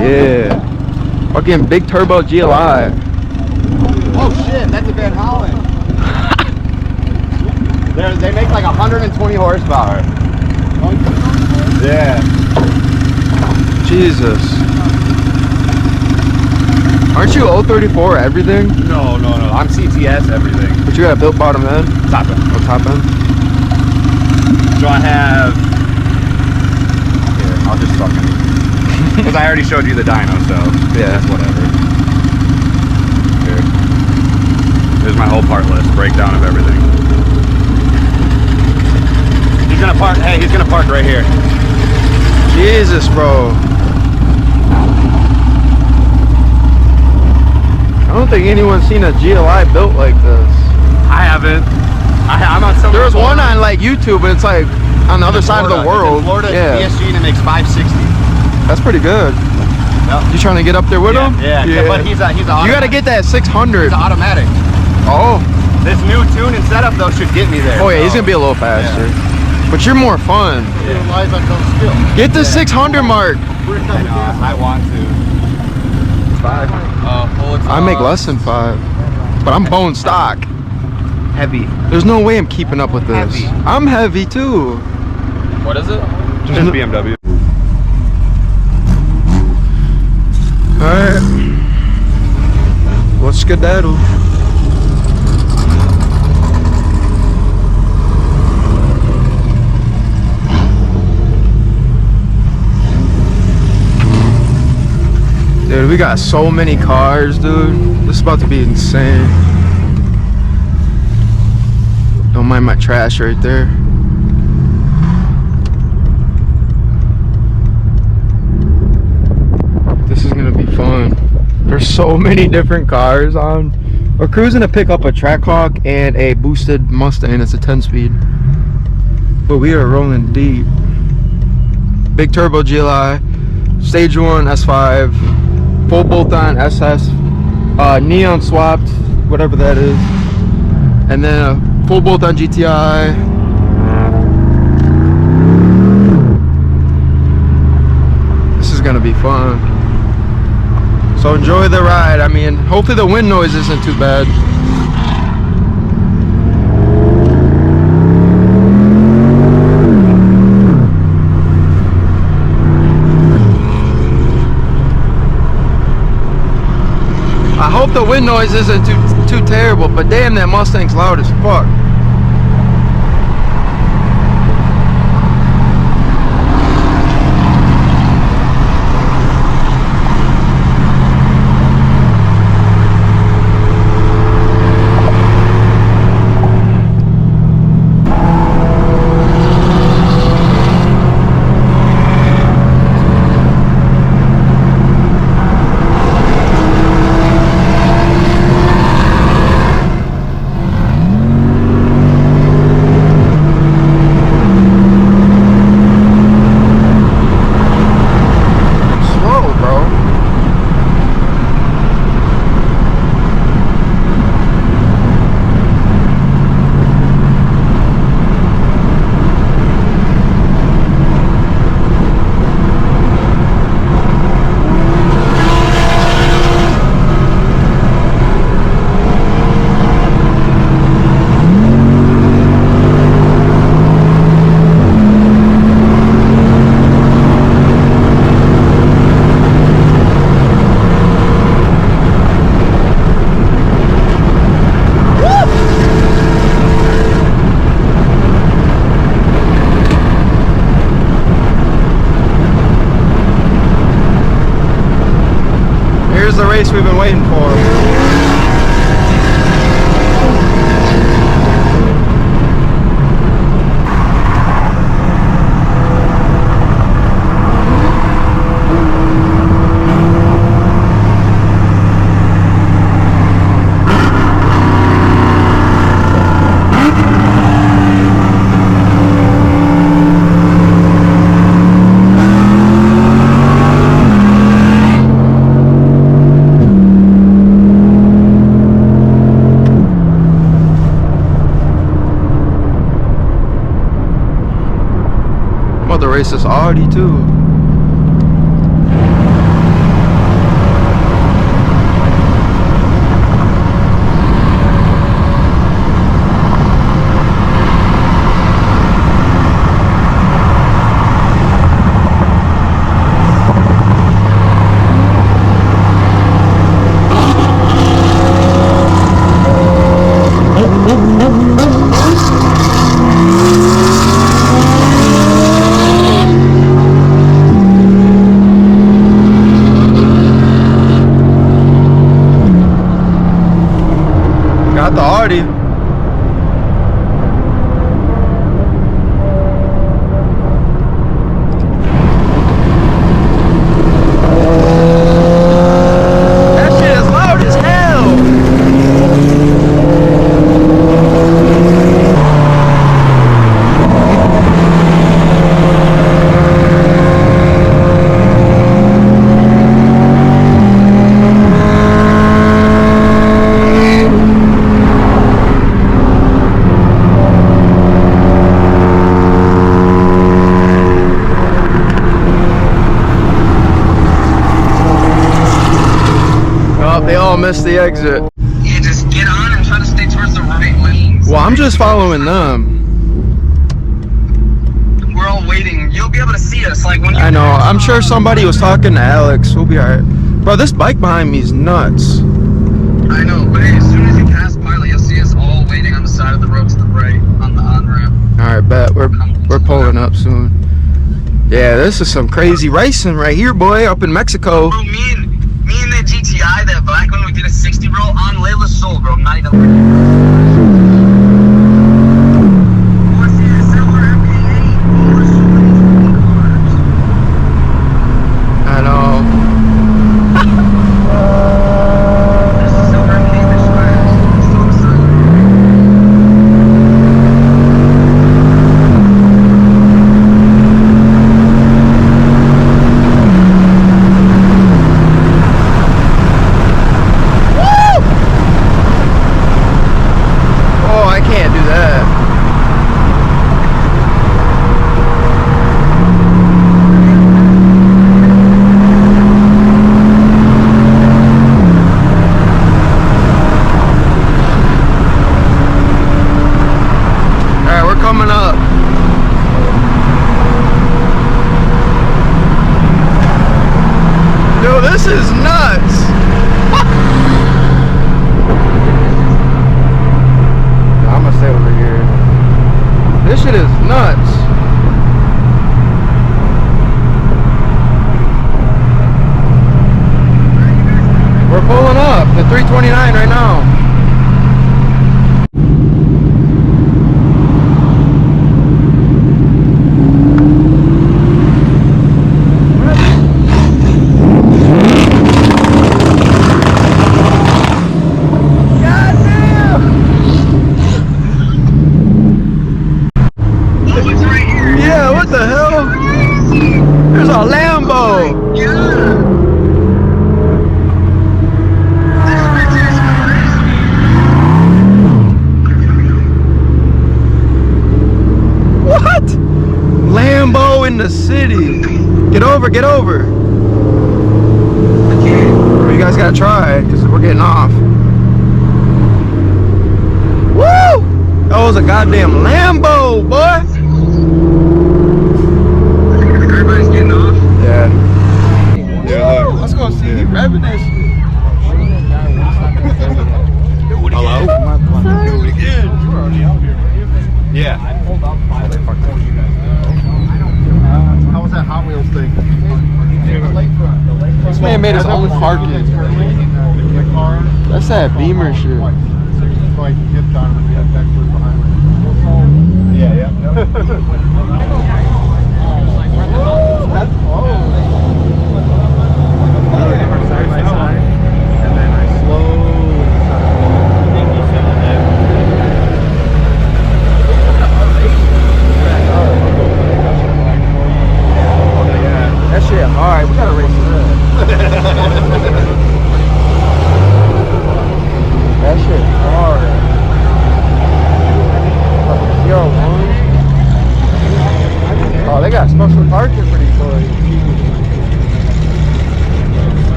Yeah. Fucking big turbo GLI. Oh shit, that's a Van Hollen. They make like 120 horsepower. Yeah. Jesus. Aren't you 034 everything? No. I'm CTS everything. But you got a built bottom end? Top end. Oh, top end. So I have. Here, I'll just fucking. Because I already showed you the dyno, so yeah, whatever. Here. Here's my whole part list, breakdown of everything. He's gonna park. Hey, he's gonna park right here. Jesus, bro. I don't think anyone's seen a GLI built like this. I haven't. I'm on some. There was one on like YouTube, but it's like on the other side of the world. Florida, yeah. PSG, and it makes 560. That's pretty good. Yep. You trying to get up there with him? Yeah. But he's a. You gotta get that 600. It's automatic. Oh. This new tune and setup though should get me there. Oh yeah, he's gonna be a little faster. Yeah. But you're more fun. Yeah. Get the 600 mark. I want to. 5. I make less than 5, but I'm bone stock. Heavy. There's no way I'm keeping up with this. Heavy. I'm heavy too. What is it? Just BMW. Alright. Let's skedaddle. Dude, we got so many cars, dude. This is about to be insane. Don't mind my trash right there. This is gonna be fun. There's so many different cars on. We're cruising to pick up a Trackhawk and a boosted Mustang. It's a 10-speed. But we are rolling deep. Big turbo GLI, stage 1 S5. Full bolt-on SS, neon swapped, whatever that is, and then a full bolt-on GTI. This is gonna be fun. So enjoy the ride. I mean, hopefully the wind noise isn't too bad. I hope the wind noise isn't too terrible, but damn, that Mustang's loud as fuck. The race we've been waiting for. race this Audi too. buddy. That shit is loud as hell. They all missed the exit. Yeah, just get on and try to stay towards the right lanes. Well, I'm just following them. We're all waiting. You'll be able to see us. Like when you I know. I'm sure somebody was talking to Alex. We'll be alright. Bro, this bike behind me is nuts. I know, but hey, as soon as you pass Pilot, you'll see us all waiting on the side of the road to the right on the on-ramp. Alright, bet. We're pulling up soon. Yeah, this is some crazy racing right here, boy, up in Mexico. Bro, me and that GTI, that black one, we did a 60, bro, on Layla Soul, bro. I'm not even. What's this? Silver MK8. Oh, there's so many fucking cars. I know. There's a silver MK8 that's fast. I'm so excited. Oh, I can't do that. Alright, we're coming up. Yo, this is nuts. I'm gonna stay over here. This shit is nuts. We're pulling up to 329 right now. Oh, it's right here. Yeah, what the hell? There's a Lambo. Yeah. This bitch is crazy. What? Lambo in the city. Get over, get over. I can't. You guys gotta try, because we're getting off. Woo! That was a goddamn Lambo, boy. Everybody's getting off. Yeah. Yeah, look. Let's go see you revving that shit. Hello? Do it again. You were already out here. Yeah. How was that Hot Wheels thing? This man made his own parking. That's that Beamer shit. So you get done and get back towards behind. Yeah, yeah. Side by side, and then I slowly. That shit hard. We gotta race it. That shit hard. Yo, oh, they got special parking for these boys.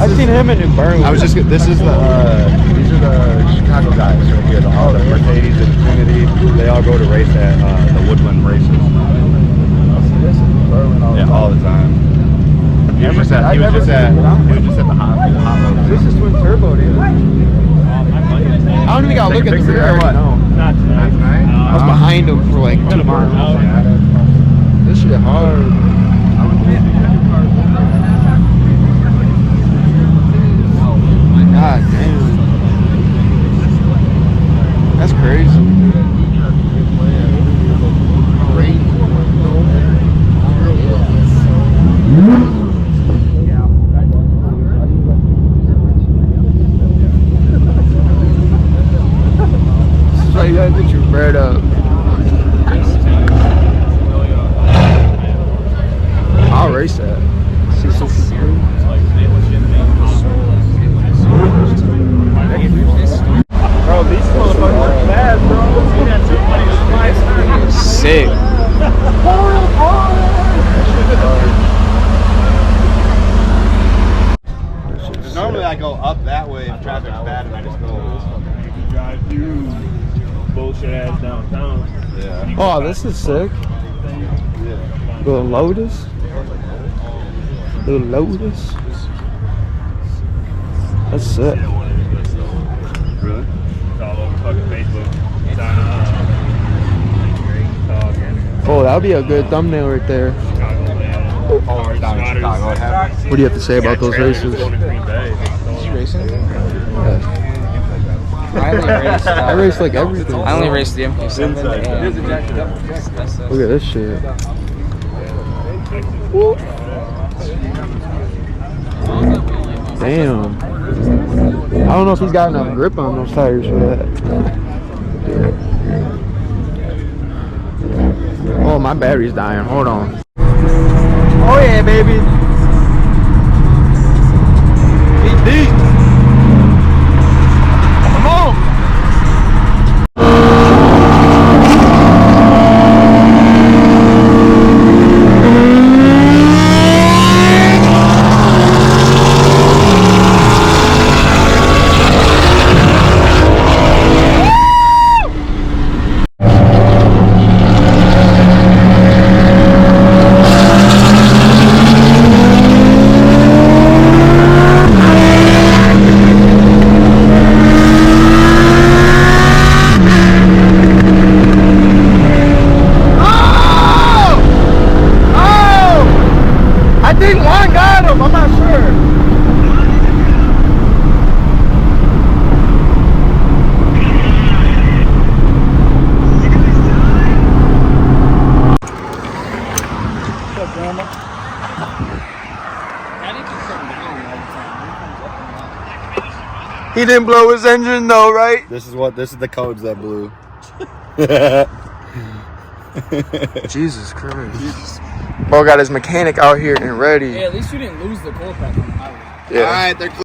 I've seen him in New Bern. I was just. This is the. These are the Chicago guys right here. All the Mercedes and Infinity. They all go to race at the Woodland races. Yeah, all the time. He was just at the hot road. This is twin turbo, dude. I don't even gotta look at the Take a rear. picture or what? Not tonight. I was behind him for like 2 miles. This shit hard. God damn. crazy. This is why you gotta get your bread up. I'll race that. Bro, these motherfuckers are bad, bro. Sick. Normally I go up that way if traffic's bad and I just go. Drive through bullshit ass downtown. Yeah. Oh, this is sick. Little Lotus. Little Lotus. That's sick. Really? It's all over fucking Facebook. Oh, that would be a good thumbnail right there. Oh, we're down in Chicago. What happened? What do you have to say about those races? Racing? Yeah. I only raced. I raced like everything. I only raced the M550i. Look at this shit. Damn. I don't know if he's got enough grip on those tires for that. Oh, my battery's dying. Hold on. Oh yeah, baby. Deep. Come on. I think one got him. I'm not sure. He didn't blow his engine though, right? This is the codes that blew. Jesus Christ. Bro got his mechanic out here and ready. Hey, at least you didn't lose the cold pack on the highway. Yeah. All right, they're